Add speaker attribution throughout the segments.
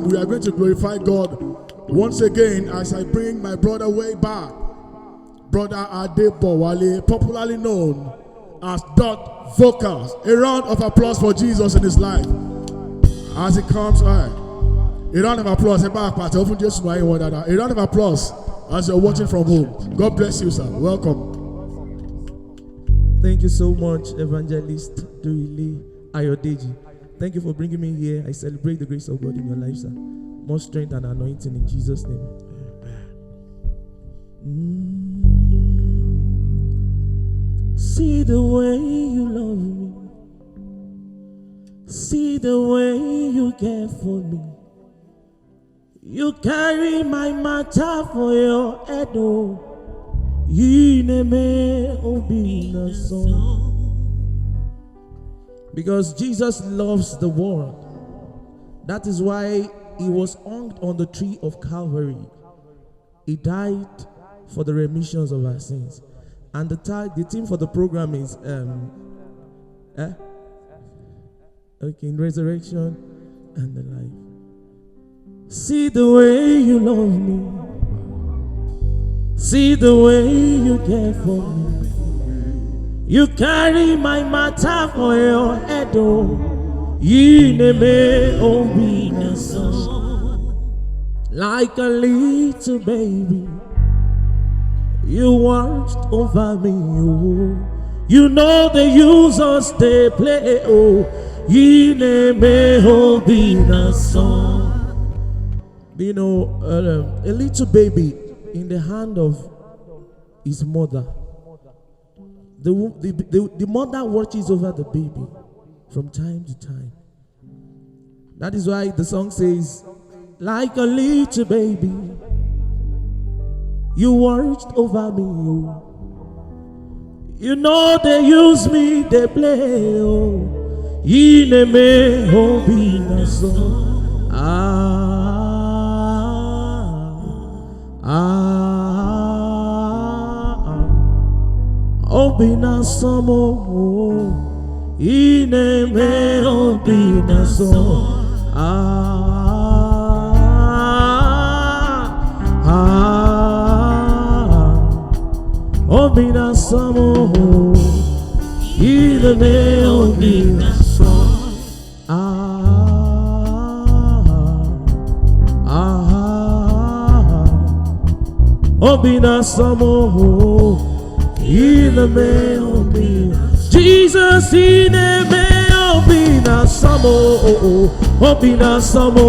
Speaker 1: we are going to glorify God once again as I bring my brother way back, Brother Adebowale, popularly known as Dot Vocals. A round of applause for Jesus in his life as he comes. A round of applause. A round of applause as you're watching from home. God bless you, sir. Welcome.
Speaker 2: Thank you so much, Evangelist Duile Ayodeji. Thank you for bringing me here. I celebrate the grace of God in your life, sir. More strength and anointing in Jesus' name. See the way you love me. See the way you care for me. You carry my matter for your head, oh. Because Jesus loves the world. That is why he was hung on the tree of Calvary. He died for the remissions of our sins. And the theme for the program is resurrection and the life. See the way you love me. See the way you care for me. You carry my matter for your head, oh. Like a little baby, you watched over me, oh. You know they use us, they play, oh. You know, a little baby in the hand of his mother. The mother watches over the baby from time to time. That is why the song says, like a little baby, you watched over me, oh. You know they use me, they play, oh. Obina samo ineme obina so obina samo ineme obina so obina samo Jesus in a me obina samo obina samo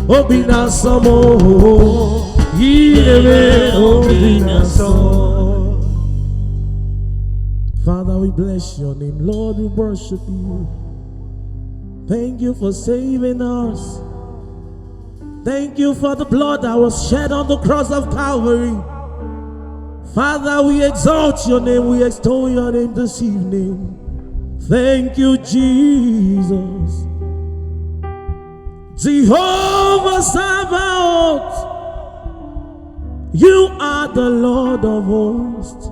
Speaker 2: obina samo in a me obina samo. Father, we bless your name. Lord, we worship you. Thank you for saving us. Thank you for the blood that was shed on the cross of Calvary. Father, we exalt your name, we extol your name this evening. Thank you, Jesus. Jehovah Sabaoth, you are the Lord of hosts.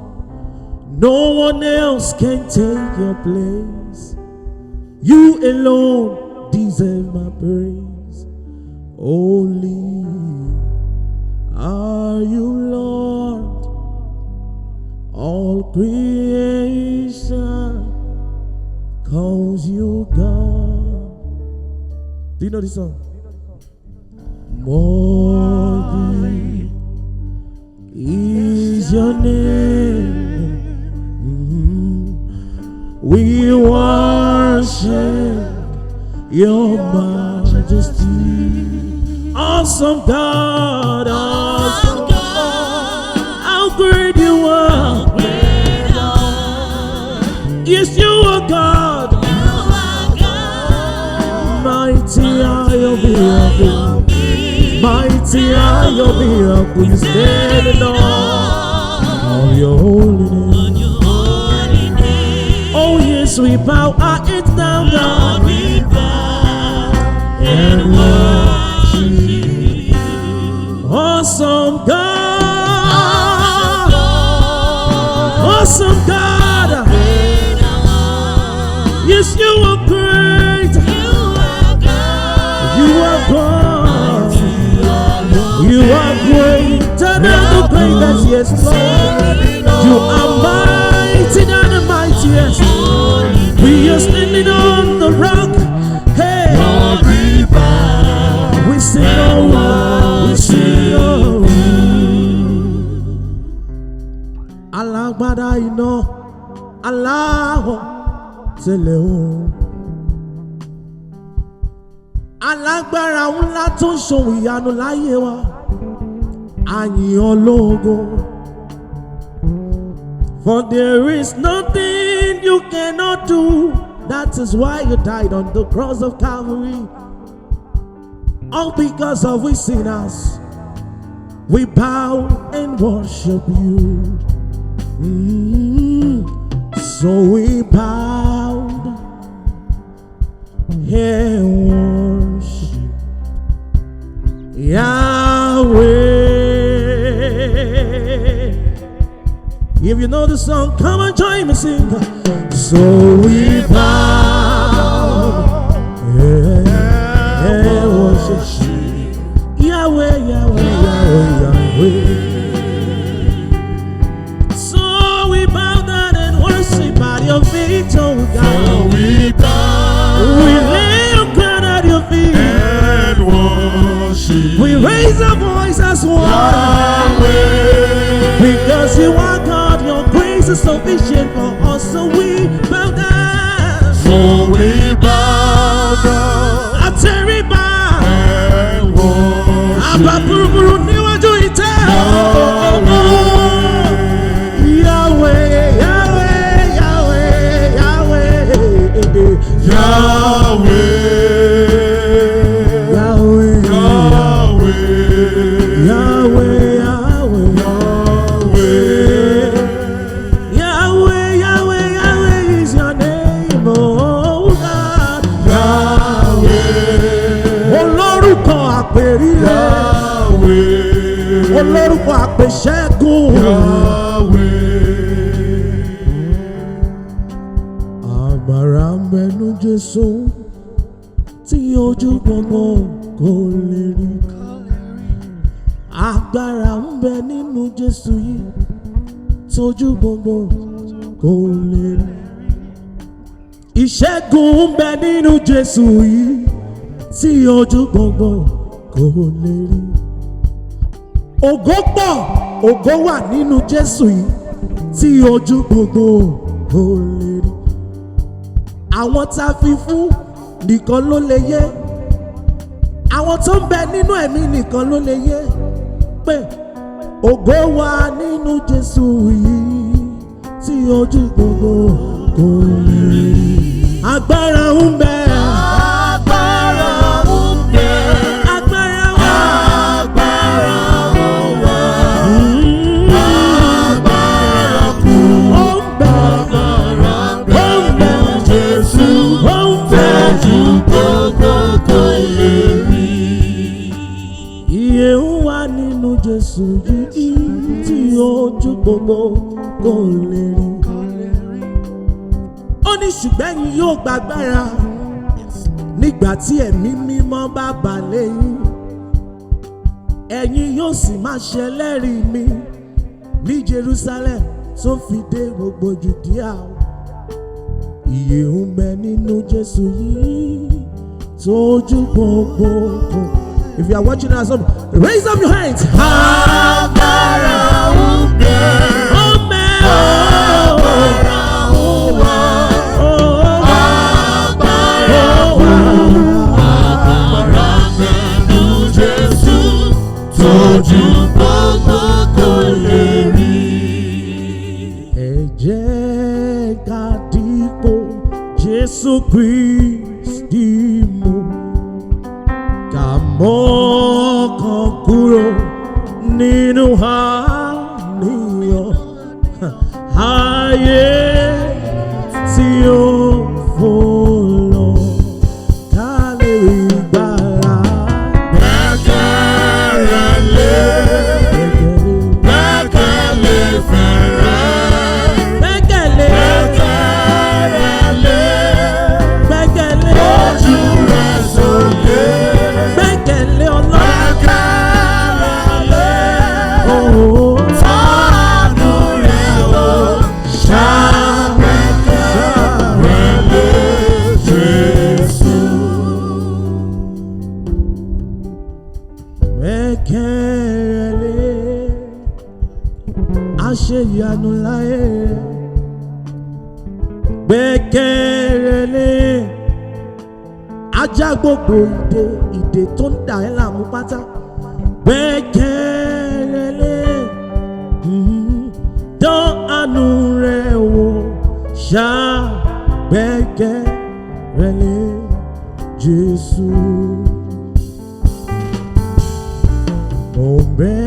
Speaker 2: No one else can take your place. You alone deserve my praise. Holy are you, Lord. All creation calls you God. Do you know this song? Worthy is your name. We worship your majesty. Awesome God, awesome God. How great you are. Yes, you are God. Mighty are your miracles. Mighty are your miracles. You stand in awe of your holy name. Oh yes, we bow our heads down, God. We bow and worship. Awesome God. Awesome God. Yes, you are great. You are God. You are greater than the greatest, yes, Lord. You are mighty than the mightiest. We are standing on the rock. Hey, we sing, oh, we sing, oh. Alágbádá iná, aláwọ̀ tẹ̀lé o. Alágbára ńlá tó ń ṣohun ìyanu láyé wa, àyìn ológo. For there is nothing you cannot do. That is why you died on the cross of Calvary. All because of we sinners, we bow and worship you. So we bowed and worship Yahweh. If you know the song, come and join me sing. So we bow and worship Yahweh, Yahweh, Yahweh, Yahweh. So we bow down and worship at your feet, oh God.
Speaker 1: We bow.
Speaker 2: We lay our crown at your feet
Speaker 1: and worship.
Speaker 2: We raise our voice as one.
Speaker 1: Yahweh.
Speaker 2: Because you are God, your grace is sufficient for us. So we bow down.
Speaker 1: So we bow down
Speaker 2: Ateriba
Speaker 1: and worship.
Speaker 2: Abapurupuru níwájú ìtẹ́. Yahweh, Yahweh, Yahweh, Yahweh,
Speaker 1: Yahweh.
Speaker 2: Yahweh,
Speaker 1: Yahweh.
Speaker 2: Yahweh, Yahweh, Yahweh, Yahweh, Yahweh is your name, oh God.
Speaker 1: Yahweh.
Speaker 2: Olórúkọ àpèrire.
Speaker 1: Yahweh.
Speaker 2: Olórúkọ àpèṣẹ́gun.
Speaker 1: Yahweh.
Speaker 2: Agbára ń bẹ nínú Jésù tí ojú gbogbo kò lè rí. Agbára ń bẹ nínú Jésù yìí tójú gbogbo kò lè rí. Ìṣẹ́gun ń bẹ nínú Jésù yìí tí ojú gbogbo kò lè rí. Ògo pọ̀, ògo wà nínú Jésù yìí tí ojú gbogbo kò lè rí. Àwọn tá a fi fún nìkan ló lè yé. Àwọn tó ń bẹ nínú ẹ̀mí nìkan ló lè yé. Pé ògo wà nínú Jésù yìí tí ojú gbogbo kò lè rí. Agbára ń bẹ.
Speaker 1: Agbára ń bẹ.
Speaker 2: Agbára wà.
Speaker 1: Agbára wà. Agbára kù.
Speaker 2: Ó ń bẹ.
Speaker 1: Agbára
Speaker 2: Ó ń bẹ.
Speaker 1: Jésù.
Speaker 2: Ó ń bẹ.
Speaker 1: Ojú gbogbo kò lè rí.
Speaker 2: Ìyè ń wà nínú Jésù yìí tí ojú gbogbo kò lè rí. Ó ní ṣùgbọ́n ẹ̀yin yóò gbàgbára nígbà tí ẹ̀mí mímọ́ bá bà lẹ́yìn. Ẹ̀yin yóò sì máa ṣẹlẹ́rìí mi ní Jerusalem tó fi dé gbogbo Jùdíà. Ìyè ń bẹ nínú Jésù yìí tójú gbogbo kò. If you are watching us, raise up your hands.
Speaker 1: Agbára ń bẹ.
Speaker 2: Amen.
Speaker 1: Agbára wà. Agbára kù. Agbára nínú Jésù. Tójú gbogbo kò lè rí.
Speaker 2: Ẹ jẹ́ ká dípò Jésù Kristi mú. Ká mọ́kàn kúrò nínú àníyàn ayé tí ó fò lọ. Ká lè rí ìgbàlà.
Speaker 1: Gbẹ́kẹ̀lé. Gbẹ́kẹ̀lé fẹ̀rẹ̀.
Speaker 2: Gbẹ́kẹ̀lé.
Speaker 1: Gbẹ́kẹ̀lé.
Speaker 2: Gbẹ́kẹ̀lé.
Speaker 1: Ojú rẹ̀ sókè.
Speaker 2: gbẹ́kẹ̀lé àṣeyanu láyé gbẹ́kẹ̀lé ajá gbogbo ìdè tó ń dà ẹ́ láàmú pátá gbẹ́kẹ̀lé dán àánú rẹ̀ wò ṣá gbẹ́kẹ̀lé Jésù. Mo ń bẹ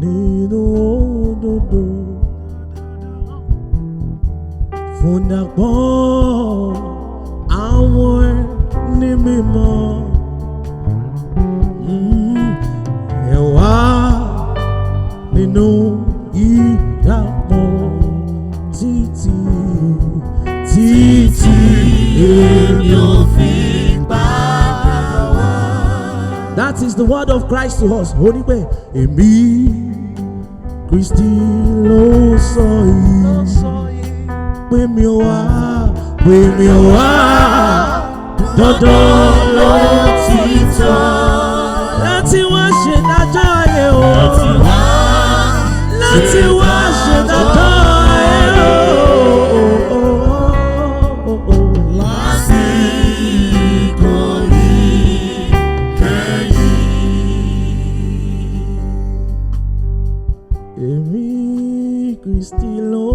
Speaker 2: nínú òdodo fún dàpọ̀ àwọn ẹni mímọ́ ẹ wá nínú ìdàpọ̀ títí èmi ò fi padà wá. That is the word of Christ to us. Ó ní pé èmi Kristi ló sọ yìí pé mi ò wá dandan ló ti tọ́ láti wá ṣèdájọ́ ayé o láti wá ṣèdájọ́ ayé o. Lásìkò yìí kẹ́yìn èmi Kristi ló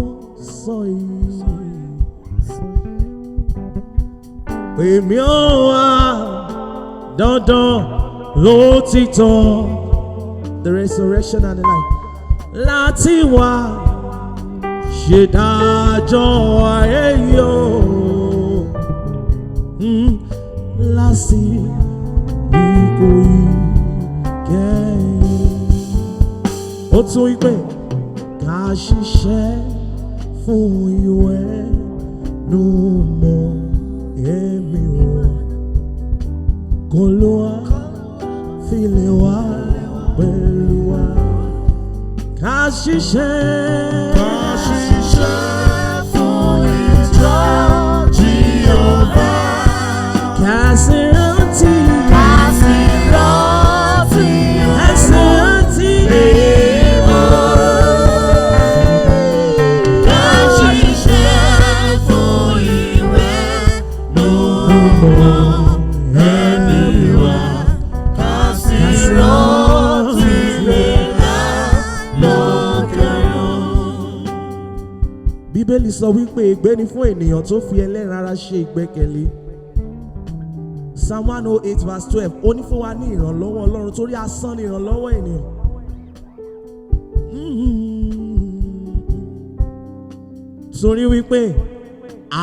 Speaker 2: sọ yìí èmi ò wá dandan lótìtọ́ the resurrection and the life láti wá ṣèdájọ́ ayé yìí lásìkò yìí kẹ́yìn ó tún wípé ká ṣiṣẹ́ fún ìwé nù mọ́ èmi wọn kò ló wá fi lè wá pẹ̀lú wa ká ṣiṣẹ́ fún ìjọ Jèhófà ká sì rántí Bíbélì sọ wípé ègbé ni fún ènìyàn tó fi ẹlẹ́ran ara ṣe ìgbẹ́kẹ̀lé. Psalm 108 verse 12 ó ní fún wa ní ìrànlọ́wọ́ Ọlọ́run torí asán ni ìrànlọ́wọ́ ènìyàn. Torí wípé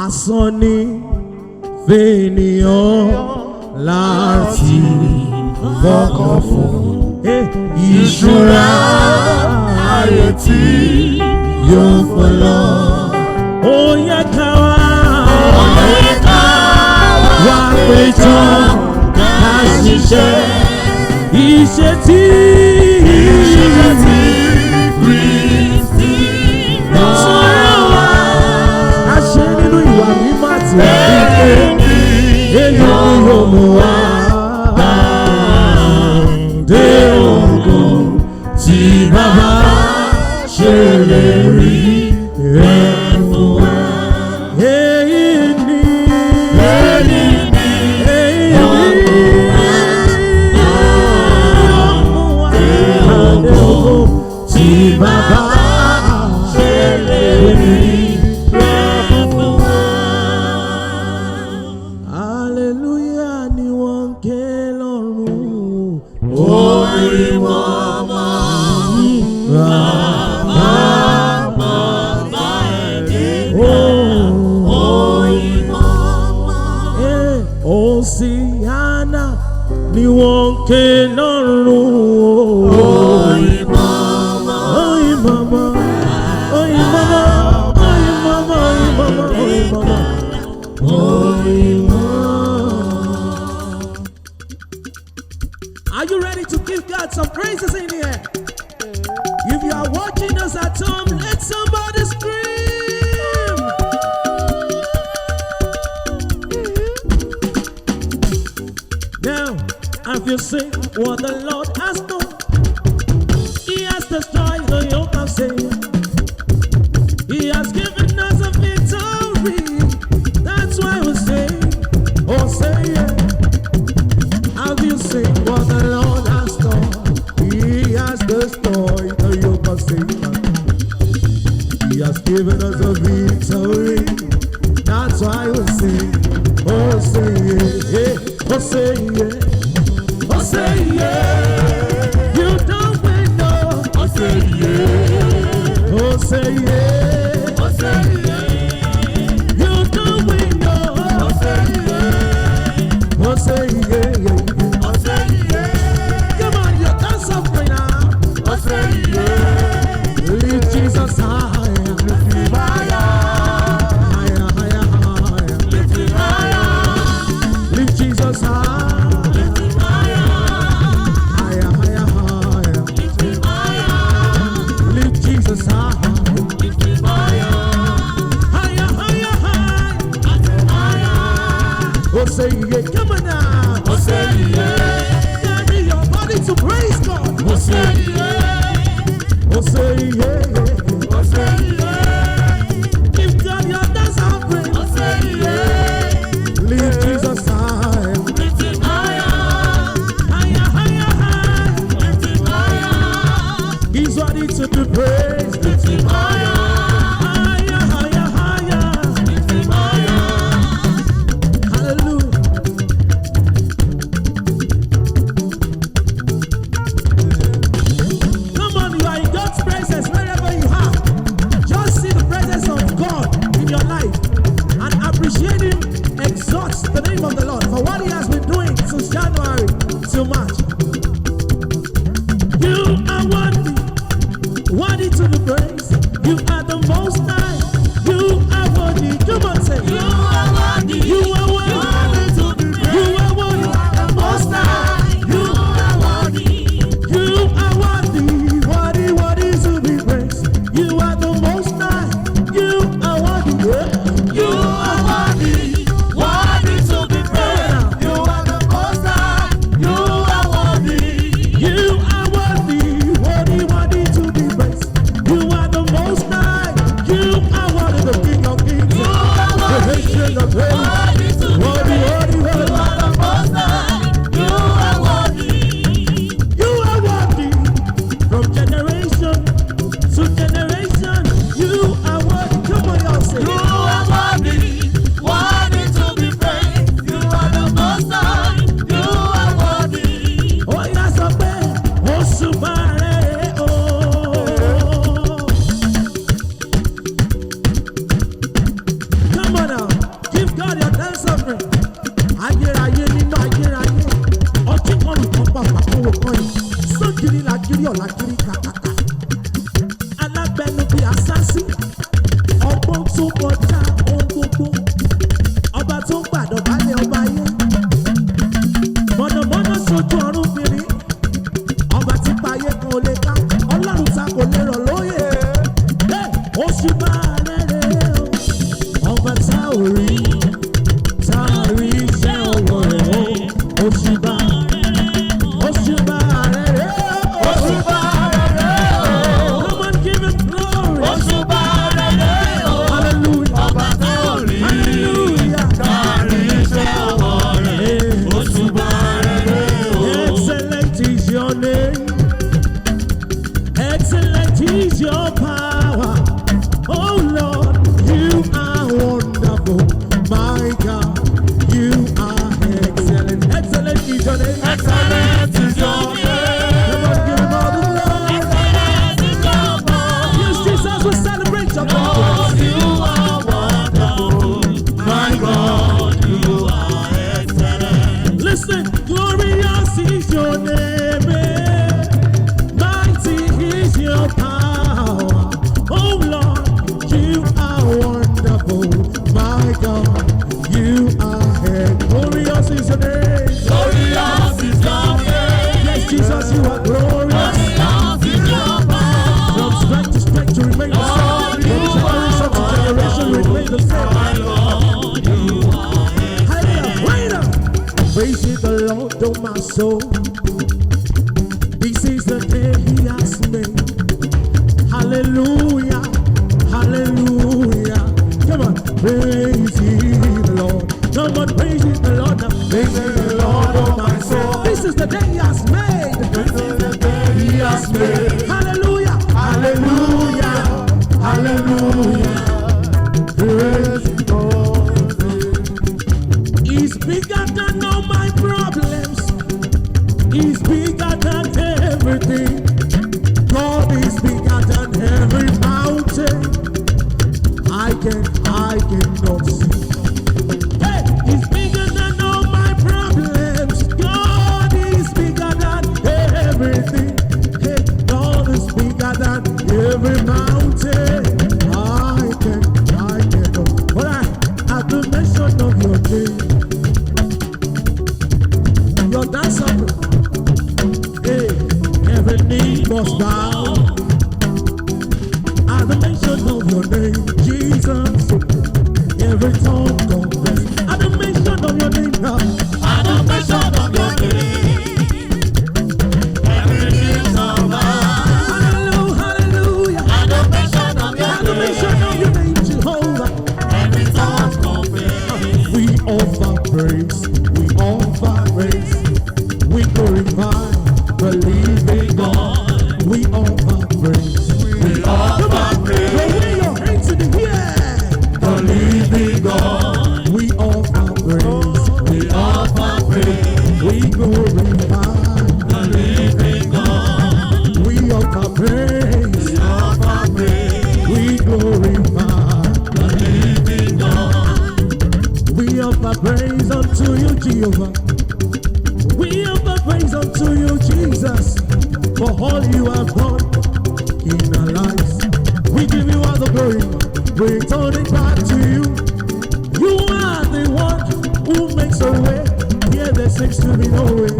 Speaker 2: asán ni fènìyàn láti fọkàn fún ìṣúra ayé tí yóò fọlọ́. Ó yẹ ká wá péjọ ká ṣiṣẹ́ iṣẹ́ tí Kristi rán wá. A ṣe nínú ìwà mímọ́ àti ìpè èyí ni yóò mú wá dé ògo tí Bàbá ṣe lè rí rẹ̀ fún wa. Bàbá ṣe lè rí rẹ̀ fún wa. Hallelujah ni wọ́n ń ké lọ́run. Orí wọn bàbá ẹ̀dẹ́ orí wọn. Hosiana ni wọ́n ń ké lọ́run. Are you ready to give God some praises in here? If you are watching us at home, let somebody scream. Now, Have you seen what the Lord has done? He has destroyed the yoke of sin. He has given us a victory. That's why we sing, oh say yeah. Have you seen what the Lord has done? He has destroyed the yoke of sin. He has given us a victory. That's why we sing, oh say yeah, oh say yeah. Oh say yeah, you don't win no. Oh say yeah, oh say yeah, oh say yeah, you don't win no. Oh say yeah, oh say yeah, oh say yeah. Come on, you dance up right now. Oh say yeah, lift Jesus higher, lift him higher, higher, higher, higher, lift him higher, lift Jesus higher. Say yeah, come on now. Oh say yeah, carry your body to praise God. Oh say yeah, oh say yeah, oh say yeah. Give God your dance and praise. Oh say yeah, lift Jesus high, lift him higher, higher, higher, higher, lift him higher. He's worthy to be praised. Lift him higher. the Lord, oh my soul. This is the day He has made. Hallelujah, hallelujah. Come on, praise Ye the Lord. Come on, praise Ye the Lord. Now, praise Ye the Lord, oh my soul. This is the day He has made. This is the day He has made. Hallelujah, hallelujah, hallelujah. Praise God. He's bigger than all my problems. He's bigger than everything. God is bigger than every mountain. I cannot see. Hey, He's bigger than all my problems. God is bigger than everything. Hey, God is bigger than every mountain. I cannot. But at the mention of your name, your dancer, hey, every knee must bow. At the mention of your name, Jesus, every tongue confess. At the mention of your name now.
Speaker 3: At the mention of your name, every knee shall bow.
Speaker 2: Hallelujah, hallelujah.
Speaker 3: At the mention of your
Speaker 2: At the mention of your name, Jehovah,
Speaker 3: every tongue confess.
Speaker 2: we offer praise, we offer praise, we glorify the living God. We offer praise,
Speaker 3: We offer praise,
Speaker 2: wave your hands in the air.
Speaker 3: the living God.
Speaker 2: We offer praise,
Speaker 3: We offer praise,
Speaker 2: we glorify.
Speaker 3: the living God.
Speaker 2: We offer praise,
Speaker 3: We offer praise,
Speaker 2: we glorify.
Speaker 3: the living God.
Speaker 2: We offer praise unto you, Jehovah. We offer praise unto you, Jesus, for all you have done in our lives. We give you all the glory. We return it back to you. You are the one who makes a way. Yeah, there seems to be no way.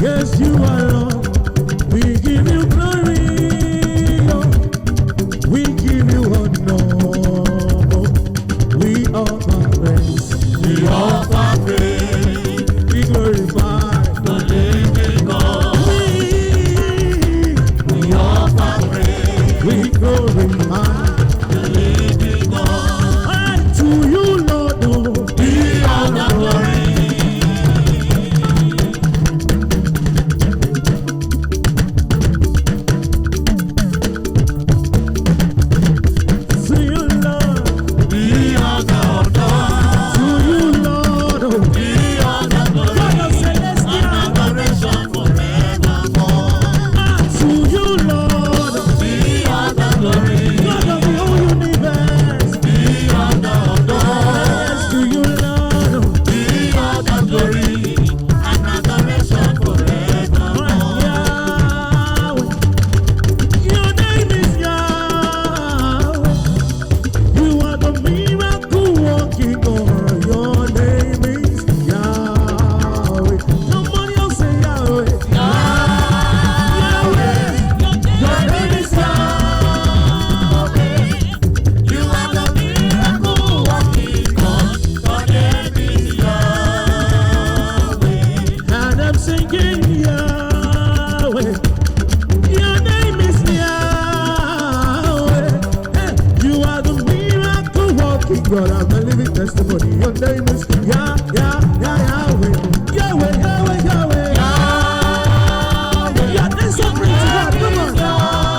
Speaker 2: Yes, you are Lord. We give you glory. We give you honor. We offer praise.
Speaker 3: We offer praise,
Speaker 2: We glorify.
Speaker 3: the living God. We offer praise,
Speaker 2: We glorify.
Speaker 3: the living God.
Speaker 2: And to you, Lord, oh,
Speaker 3: Be all the glory.
Speaker 2: to you, Lord,
Speaker 3: Be all the honor.
Speaker 2: to you, Lord, oh,
Speaker 3: Be all the glory.
Speaker 2: God of celestial,
Speaker 3: And adoration forevermore.
Speaker 2: and to you, Lord,
Speaker 3: Be all the glory.
Speaker 2: God of the whole universe,
Speaker 3: Be all the honor.
Speaker 2: yes, to you, Lord, oh,
Speaker 3: Be all the glory. And adoration forevermore.
Speaker 2: Yahweh, your name is Yahweh. You are the miracle working God. Your name is Yahweh. Somebody else say Yahweh. Yahweh.
Speaker 3: Your name is Yahweh. You are the miracle working God. Your name is Yahweh.
Speaker 2: And I'm singing Yahweh. Your name is Yahweh. Hey, you are the miracle working God. I'm a living testimony. Your name is Yahweh. Yahweh, Yahweh, Yahweh. Yeah, there's something to God. Come on.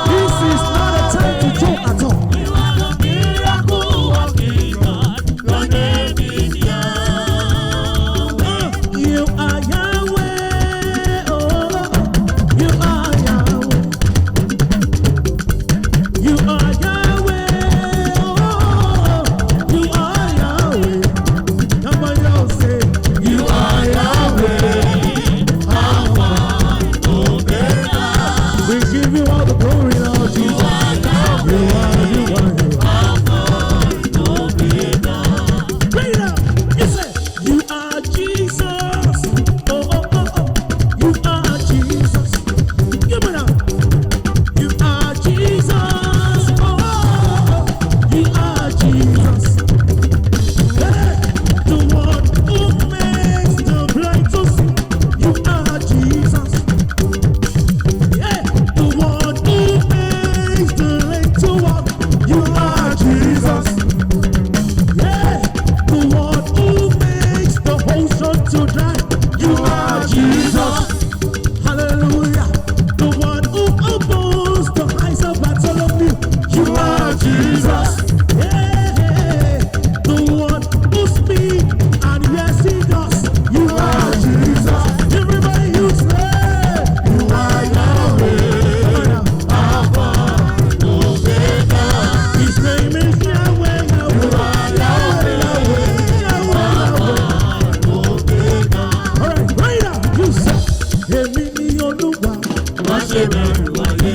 Speaker 2: This is not a time to joke at all.
Speaker 3: You are the miracle working God. Your name is Yahweh.
Speaker 2: You are Yahweh. Oh, you are Yahweh. You are Yahweh. Oh, you are Yahweh. Come èmi ni Olúwa.
Speaker 3: má ṣe bẹ̀rù ayé.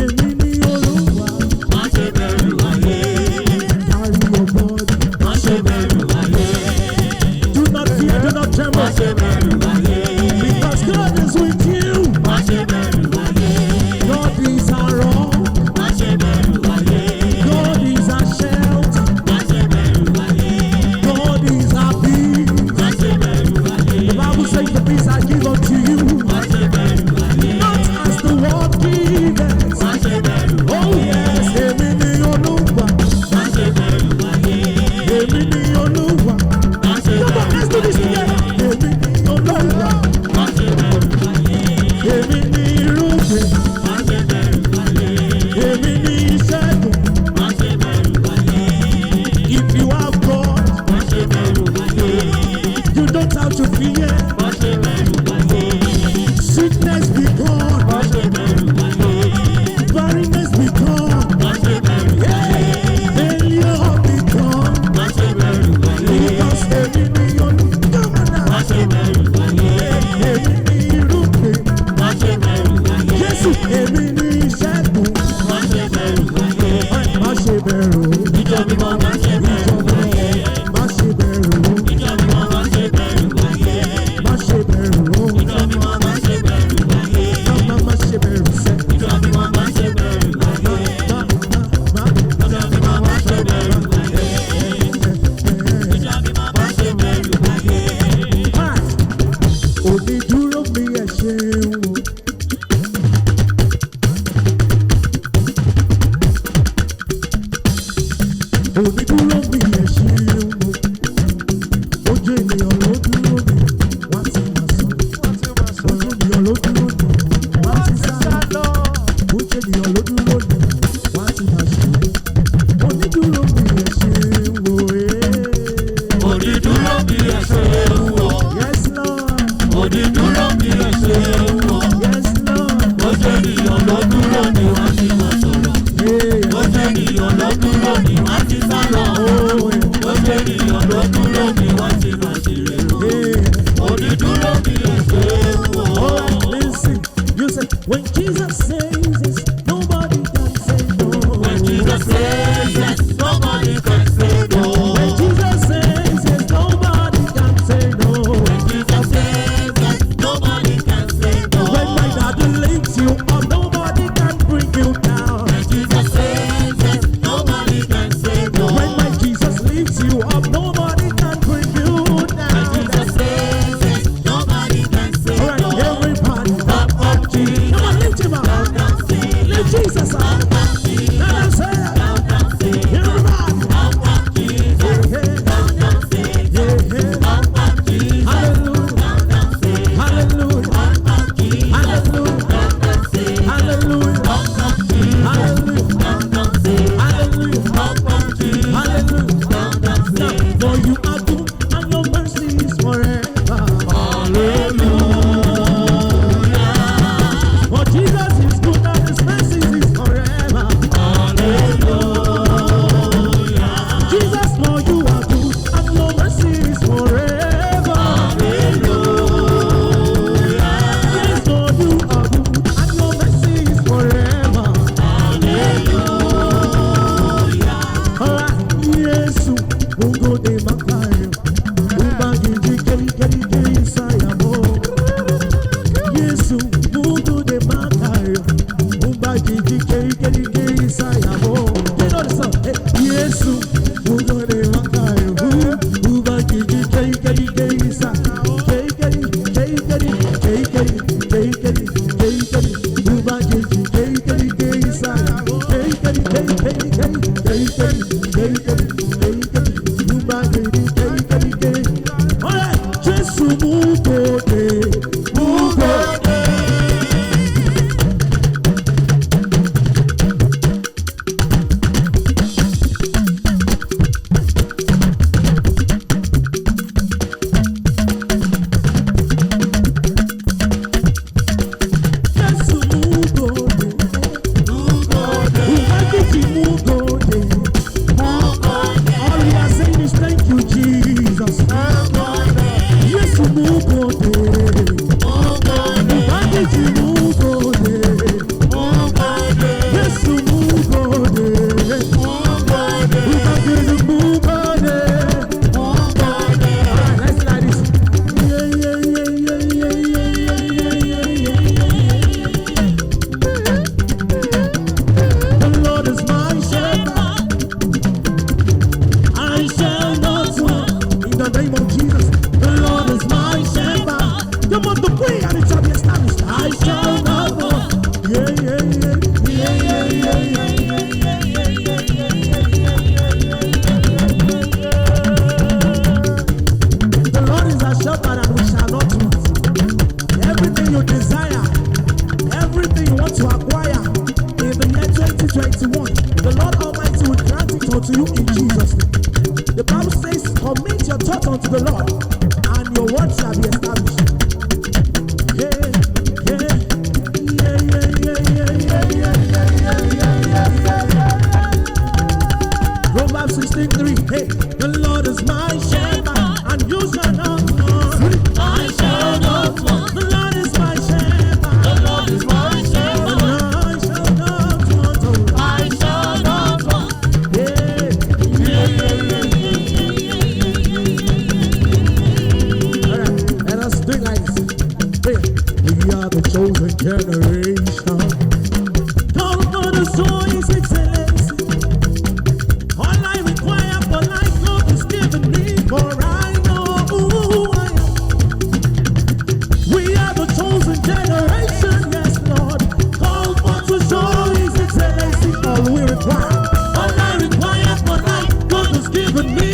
Speaker 2: Èmi ni Olúwa.
Speaker 3: má ṣe bẹ̀rù ayé.
Speaker 2: Carry your body.
Speaker 3: má ṣe bẹ̀rù ayé.
Speaker 2: Do not fear, do not
Speaker 3: má
Speaker 2: tremble.
Speaker 3: ṣe bẹ̀rù ayé.
Speaker 2: Because God is with you.
Speaker 3: má ṣe bẹ̀rù ayé.
Speaker 2: God is our rock.
Speaker 3: má ṣe bẹ̀rù ayé.
Speaker 2: God is our shelter.
Speaker 3: má ṣe bẹ̀rù ayé.
Speaker 2: God is our peace.
Speaker 3: má ṣe bẹ̀rù ayé.
Speaker 2: The Bible says the peace I give unto you.
Speaker 3: má ṣe bẹ̀rù ayé.
Speaker 2: Not as the world gives.
Speaker 3: má ṣe bẹ̀rù
Speaker 2: Oh yes, èmi ni Olúwa.
Speaker 3: má ṣe bẹ̀rù ayé.
Speaker 2: Èmi ni Olúwa.
Speaker 3: má ṣe
Speaker 2: Come on, let's do this together. Èmi ni Olúwa.
Speaker 3: má ṣe bẹ̀rù ayé.
Speaker 2: Èmi ni irúgbìn.
Speaker 3: má ṣe bẹ̀rù ayé.
Speaker 2: Èmi ni ìṣẹ́gun.
Speaker 3: má ṣe bẹ̀rù ayé.
Speaker 2: If you have God,
Speaker 3: má ṣe bẹ̀rù ayé.
Speaker 2: you don't have to fear.
Speaker 3: má ṣe bẹ̀rù ayé.
Speaker 2: Sickness be gone.
Speaker 3: má ṣe bẹ̀rù ayé.
Speaker 2: Barrenness be gone.
Speaker 3: má ṣe bẹ̀rù ayé.
Speaker 2: Failure be gone.
Speaker 3: má ṣe bẹ̀rù ayé.
Speaker 2: Because èmi ni Olúwa.
Speaker 3: má ṣe bẹ̀rù ayé.
Speaker 2: Èmi ni irúgbìn.
Speaker 3: má ṣe bẹ̀rù ayé.
Speaker 2: Jésù, èmi ni ìṣẹ́gun.
Speaker 3: má ṣe bẹ̀rù ayé.
Speaker 2: Má ṣe bẹ̀rù.
Speaker 3: ìjọ mímọ́ má ṣe bẹ̀rù ayé.
Speaker 2: Má ṣe bẹ̀rù.
Speaker 3: ìjọ mímọ́ má ṣe bẹ̀rù ayé.
Speaker 2: Má ṣe bẹ̀rù.
Speaker 3: ìjọ mímọ́ má ṣe bẹ̀rù ayé.
Speaker 2: Má ṣe bẹ̀rù sẹ́.
Speaker 3: ìjọ mímọ́ má ṣe bẹ̀rù ayé.
Speaker 2: Má.
Speaker 3: ìjọ mímọ́ má ṣe bẹ̀rù ayé. ìjọ mímọ́ má ṣe bẹ̀rù ayé.
Speaker 2: Onídúró mi ẹ ṣeun o. Onídúró mi ẹ ṣeun o. Ojú ènìyàn ló dúró mi, wọ́n ti máa sọ. Ojú ènìyàn ló dúró mi, wọ́n ti sá lọ. Ojú ènìyàn ló dúró mi, wọ́n ti máa ṣe. Onídúró mi ẹ ṣeun o.
Speaker 3: Onídúró bí ẹ ṣe ń wò.
Speaker 2: Yes Lord,
Speaker 3: Onídúró bí ẹ ṣe ń wò.
Speaker 2: yes Lord.
Speaker 3: Ó jẹ́ ènìyàn ló dúró ni wọ́n ti máa sọ̀rọ̀.
Speaker 2: Hey,
Speaker 3: Ó jẹ́ ènìyàn ló dúró ni wọ́n ti sá lọ.
Speaker 2: oh,
Speaker 3: Ó jẹ́ ènìyàn ló dúró ni wọ́n ti máa ṣeré lọ.
Speaker 2: hey.
Speaker 3: Onídúró bí ẹ ṣe ń wò.
Speaker 2: Alright, listen. You say when Jesus says this, nobody can say no.
Speaker 3: When Jesus says yes, nobody can say no.
Speaker 2: When Jesus says yes, nobody can say no.
Speaker 3: When Jesus says yes, nobody can say no.
Speaker 2: When my daddy lifts you up, nobody can bring you down.
Speaker 3: When Jesus says yes, nobody can say no.
Speaker 2: When my Jesus lifts you up, nobody can bring you
Speaker 3: When
Speaker 2: down.
Speaker 3: Jesus says yes, nobody can say
Speaker 2: Alright,
Speaker 3: no.
Speaker 2: everybody,
Speaker 3: Up, up, Jesus.
Speaker 2: come on, lift him up.
Speaker 3: Down, down, sing.
Speaker 2: Lift Jesus up.
Speaker 3: Up, up, Jesus.
Speaker 2: Let him say it.
Speaker 3: Down, down, sing.
Speaker 2: Everybody.
Speaker 3: Up, up, Jesus.
Speaker 2: Yeah, yeah,
Speaker 3: Down, down, sing.
Speaker 2: yeah, yeah.
Speaker 3: Up, up, Jesus.
Speaker 2: Hallelujah.
Speaker 3: Down, down, sing.
Speaker 2: Hallelujah.
Speaker 3: Up, up, Jesus.
Speaker 2: Hallelujah.
Speaker 3: Down, down, sing.
Speaker 2: Hallelujah.
Speaker 3: Up, up, Jesus.
Speaker 2: Hallelujah.
Speaker 3: Down, down, sing.
Speaker 2: Hallelujah.
Speaker 3: Up, up, Jesus.
Speaker 2: Hallelujah.
Speaker 3: Down, down,
Speaker 2: Now,
Speaker 3: sing.
Speaker 2: for you are good and your mercy is forever.
Speaker 3: Hallelujah.
Speaker 2: For Jesus is good and his mercy is forever.
Speaker 3: Hallelujah.
Speaker 2: Jesus, for you are good and your mercy is forever.
Speaker 3: Hallelujah.
Speaker 2: Yes, for you are good and your mercy is forever.
Speaker 3: Hallelujah.
Speaker 2: Alright, Yesu, Mungu ni makayo. Ubangiji keri sayamo. Yesu, Mungu ni makayo. Ubangiji keri sayamo. You know the song? Hey, Yesu, Mungu ni makayo. Ubangiji keri sayamo. Ubangiji keri sayamo. Alright, Jesu mugode, mugode. Jesu mugode,
Speaker 3: Ugode,
Speaker 2: Ubangiji mugode. unto you in Jesus' name. The Bible says, commit your thoughts unto the Lord, and your word shall be established. Proverbs 16:3. Hey, the Lord is my shepherd, and you shall not want.
Speaker 3: I shall not want.
Speaker 2: The Lord is my shepherd.
Speaker 3: The Lord is my shepherd.
Speaker 2: I shall not want.
Speaker 3: I shall not want.
Speaker 2: Alright, let us do it like this. Hey, we are the chosen generation. Called for the soul is excellence. All I require for life, Lord, is given me. For I know who I am. We are the chosen generation, yes, Lord. Called for to show His excellency. All we require, all I require for life, God has given me.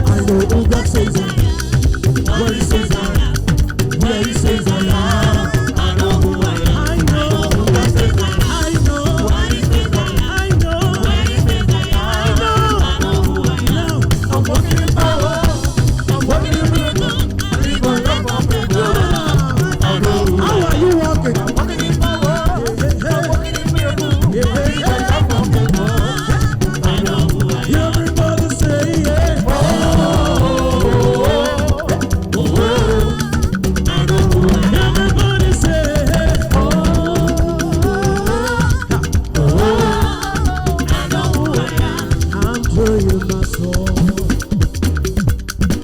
Speaker 2: I know who God says I am. Where He says I am. Where He says I am.
Speaker 3: I know who I am.
Speaker 2: I know who God says I am. I know.
Speaker 3: Where He says I am.
Speaker 2: I know.
Speaker 3: Where He says I am.
Speaker 2: I know.
Speaker 3: I know who I am.
Speaker 2: Now,
Speaker 3: I'm walking in power. I'm walking in miracle. I live on love and faith. I know who I
Speaker 2: how
Speaker 3: am.
Speaker 2: are you walking?
Speaker 3: I'm walking in power. I'm walking in miracle. I live on love and faith. I know who I am.
Speaker 2: Everybody say yeah. Everybody say
Speaker 3: I know who I am.
Speaker 2: I'm trading my soul.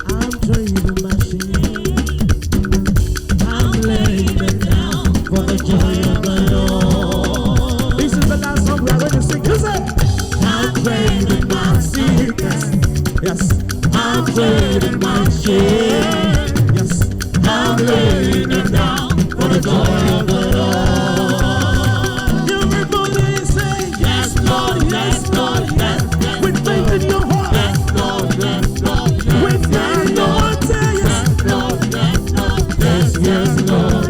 Speaker 2: I'm trading my shame. I'm laying it down for the joy of the Lord. This is the last song we are going to sing. You say, I'm trading my sickness. Yes, I'm trading my shame. Yes, I'm laying it down for the joy of the Lord. Everybody say,
Speaker 3: Yes, Lord, yes, Lord, yes, yes,
Speaker 2: with faith in your heart.
Speaker 3: yes, Lord, yes, Lord, yes,
Speaker 2: With faith in your heart, say yes.
Speaker 3: Lord, yes, Lord,
Speaker 2: Yes, yes, Lord.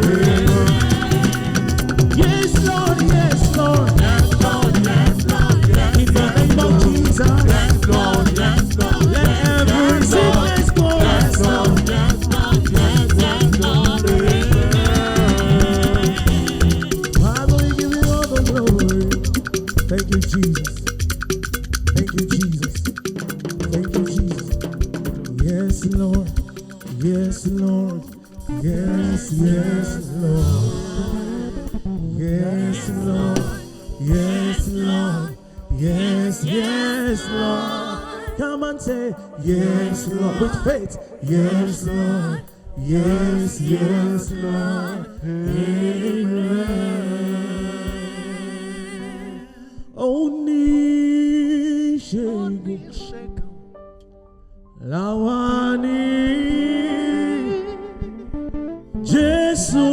Speaker 2: Yes, Lord, yes, Lord.
Speaker 3: yes, Lord, yes, Lord, yes,
Speaker 2: In the name of Jesus,
Speaker 3: yes, Lord, yes, Lord,
Speaker 2: let every sickness go. Yes, Lord.
Speaker 3: yes, Lord, yes, yes, Lord,
Speaker 2: Father, we give you all the glory. Thank you, Jesus. Thank you, Jesus. Thank you, Jesus. Yes, Lord. Yes, Lord. Yes, yes, Lord. Yes, Lord. Yes, Lord. Yes, yes, Lord. Come and say, yes, Lord, with faith. Yes, Lord. Yes, yes, Lord. Amen. Oníṣègùn làwa ní Jésù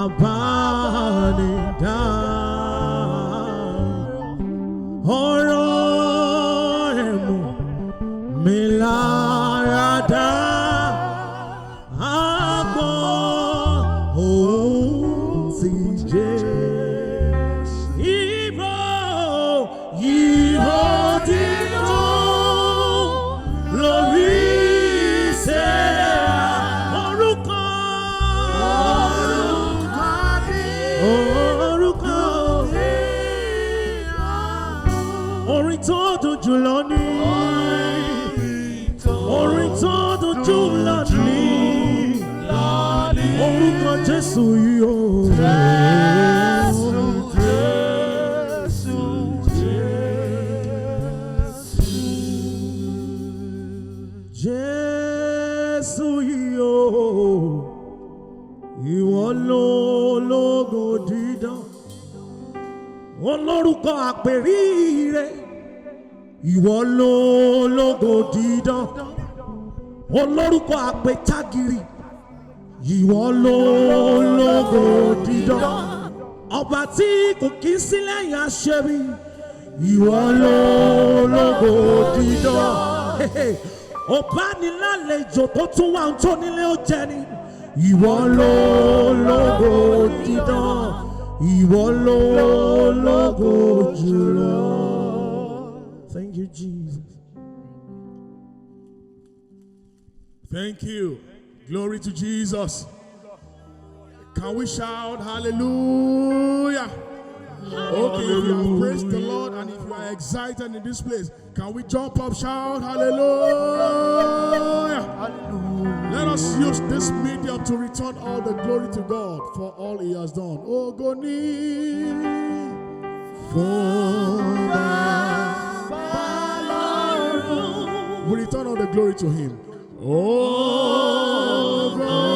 Speaker 2: àbánidárò. Ọ̀rọ̀ ẹ̀ mú mi lára dá. Àgbọ̀n òun ti jẹ́. Ìbò dídùn lórí iṣẹ́ orúkọ. Orin tó dùn jùlọ ní. Orin tó dùn jùlọ ní. Orúkọ Jésù yìí o. Jésù yìí o. Ìwọ ló lógo dídán. Olórúkọ àpèrire. Ìwọ ló lógo dídán. Olórúkọ àpètagìrì. Ìwọ ló lógo dídán. Ọba tí kò kí sí lẹ́yìn aṣẹ́bí. Ìwọ ló lógo dídán. Ọba ní lálejò tó tún wà ń tó nílé ó jẹ ni. Ìwọ ló lógo dídán. Ìwọ ló lógo jù. Jesus.
Speaker 1: Thank you. Glory to Jesus. Can we shout hallelujah? Okay, if you have praised the Lord and if you are excited in this place, can we jump up, shout hallelujah? Let us use this medium to return all the glory to God for all He has done. Oh, go we return all the glory to Him. Oh, God.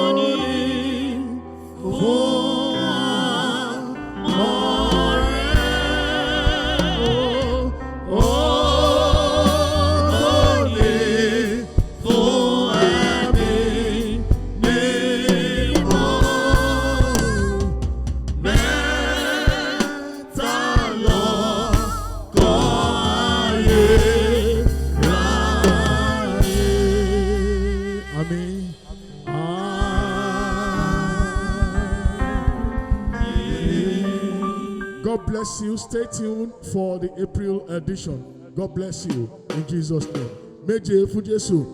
Speaker 1: God bless you. Stay tuned for the April edition. God bless you in Jesus' name. Meje fu Jesu.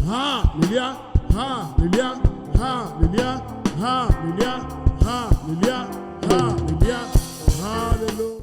Speaker 1: Hallelujah. Hallelujah. Hallelujah. Hallelujah. Hallelujah. Hallelujah. Hallelujah.